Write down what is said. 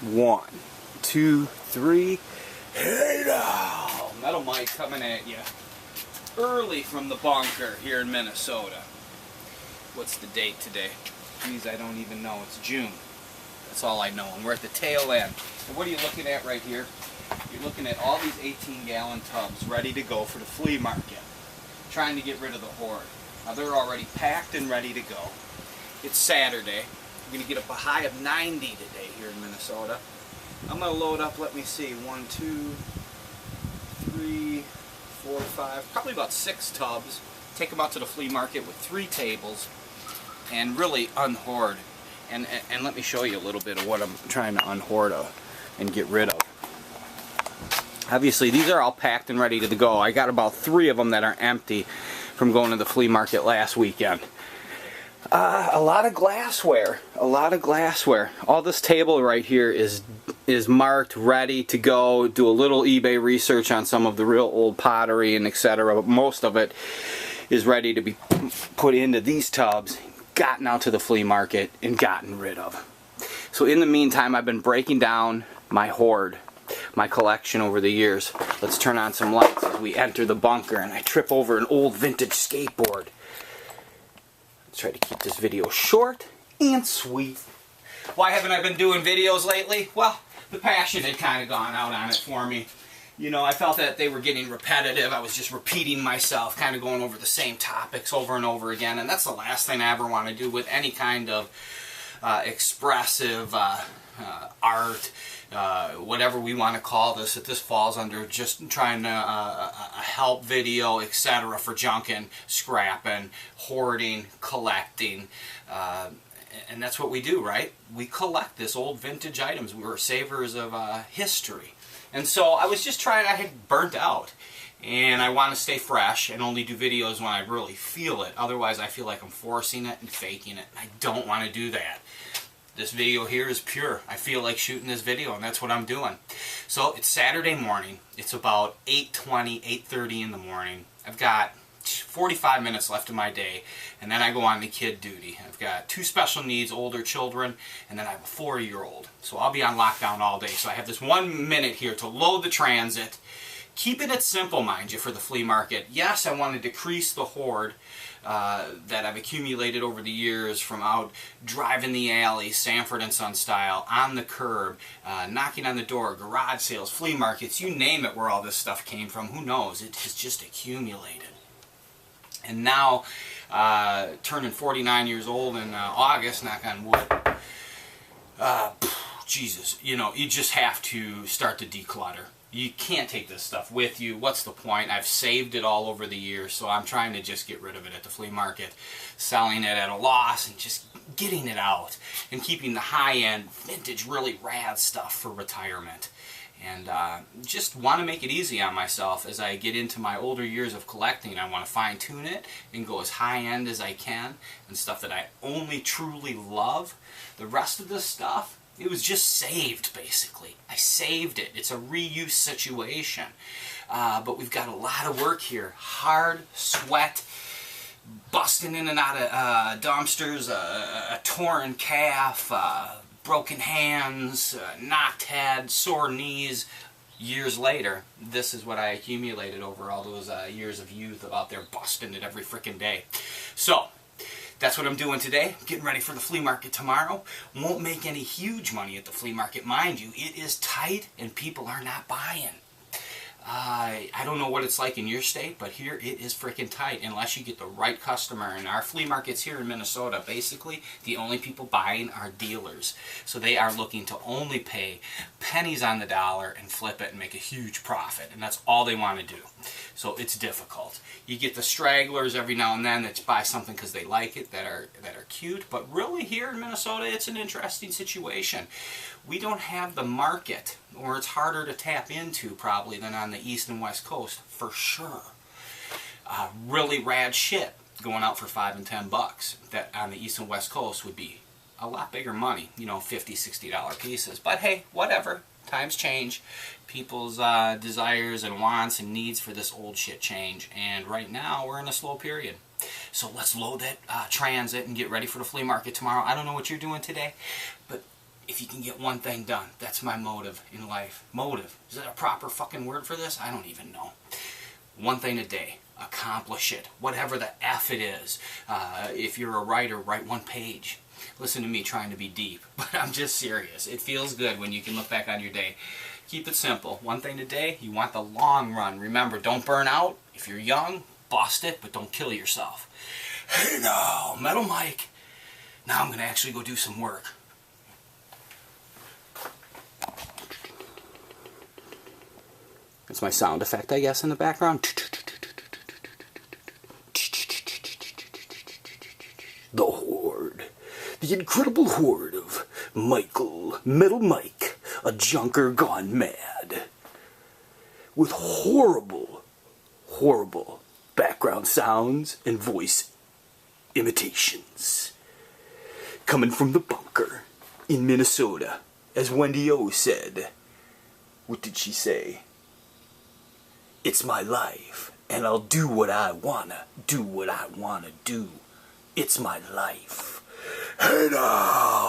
1, 2, 3. Hey now! Metal Mike coming at you early from the bunker here in Minnesota. What's the date today? Geez, I don't even know. It's June. That's all I know. And we're at the tail end. And what are you looking at right here? You're looking at all these 18-gallon tubs ready to go for the flea market. Trying to get rid of the horde. Now they're already packed and ready to go. It's Saturday. We're going to get up a high of 90 today here in Minnesota. I'm going to load up, let me see, 1, 2, 3, 4, 5, probably about 6 tubs. Take them out to the flea market with 3 tables and really unhoard. And let me show you a little bit of what I'm trying to unhoard and get rid of. Obviously, these are all packed and ready to go. I got about 3 of them that are empty from going to the flea market last weekend. A lot of glassware. All this table right here is marked, ready to go. Do a little eBay research on some of the real old pottery and etc. But most of it is ready to be put into these tubs, gotten out to the flea market, and gotten rid of. So in the meantime, I've been breaking down my hoard, my collection over the years. Let's turn on some lights as we enter the bunker, and I trip over an old vintage skateboard. Let's try to keep this video short and sweet. Why haven't I been doing videos lately? Well, the passion had kind of gone out on it for me. You know, I felt that they were getting repetitive. I was just repeating myself, kind of going over the same topics over and over again, and that's the last thing I ever want to do with any kind of expressive art, whatever we want to call this. That this falls under just trying to a help video, etc. for junking, scrapping, hoarding, collecting. And that's what we do, right? We collect this old vintage items. We're savers of history. And so I was just trying, I had burnt out. And I want to stay fresh and only do videos when I really feel it. Otherwise I feel like I'm forcing it and faking it. I don't want to do that. This video here is pure. I feel like shooting this video, and that's what I'm doing. So it's Saturday morning. It's about 8:20, 8:30 in the morning. I've got 45 minutes left of my day, and then I go on to kid duty. I've got 2 special needs, older children, and then I have a 4-year-old. So I'll be on lockdown all day. So I have this 1 minute here to load the transit. Keeping it simple, mind you, for the flea market. Yes, I want to decrease the hoard that I've accumulated over the years from out driving the alley, Sanford and Son style, on the curb, knocking on the door, garage sales, flea markets, you name it, where all this stuff came from. Who knows? It has just accumulated. And now, turning 49 years old in August, knock on wood, Jesus, you know, you just have to start to declutter. You can't take this stuff with you. What's the point? I've saved it all over the years, so I'm trying to just get rid of it at the flea market, selling it at a loss and just getting it out and keeping the high-end, vintage, really rad stuff for retirement. And just want to make it easy on myself as I get into my older years of collecting. I want to fine-tune it and go as high-end as I can and stuff that I only truly love. The rest of this stuff, it was just saved, basically. I saved it. It's a reuse situation. But we've got a lot of work here. Hard sweat, busting in and out of dumpsters, a torn calf, broken hands, knocked head, sore knees. Years later, this is what I accumulated over all those years of youth out there busting it every frickin' day. So, that's what I'm doing today. Getting ready for the flea market tomorrow. Won't make any huge money at the flea market, mind you. It is tight and people are not buying. I don't know what it's like in your state, but here it is freaking tight unless you get the right customer. And our flea markets here in Minnesota, basically, the only people buying are dealers. So they are looking to only pay pennies on the dollar and flip it and make a huge profit. And that's all they want to do. So it's difficult. You get the stragglers every now and then that buy something because they like it, that are cute. But really here in Minnesota, it's an interesting situation. We don't have the market, or it's harder to tap into probably than on the East and West Coast, for sure. Really rad shit going out for $5 and $10 that on the East and West Coast would be a lot bigger money, you know, $50, $60 pieces. But hey, whatever. Times change. People's desires and wants and needs for this old shit change. And right now, we're in a slow period. So let's load that transit and get ready for the flea market tomorrow. I don't know what you're doing today, but if you can get one thing done. That's my motive in life. Motive. Is that a proper fucking word for this? I don't even know. One thing a day. Accomplish it. Whatever the F it is. If you're a writer, write one page. Listen to me trying to be deep, but I'm just serious. It feels good when you can look back on your day. Keep it simple. One thing a day. You want the long run. Remember, don't burn out. If you're young, bust it, but don't kill yourself. Hey now, Metal Mike. Now I'm going to actually go do some work. That's my sound effect, I guess, in the background. The Horde. The incredible horde of Michael, Metal Mike, a junker gone mad. With horrible, horrible background sounds and voice imitations. Coming from the bunker in Minnesota, as Wendy O said. What did she say? It's my life, and I'll do what I wanna do. It's my life. Hey now!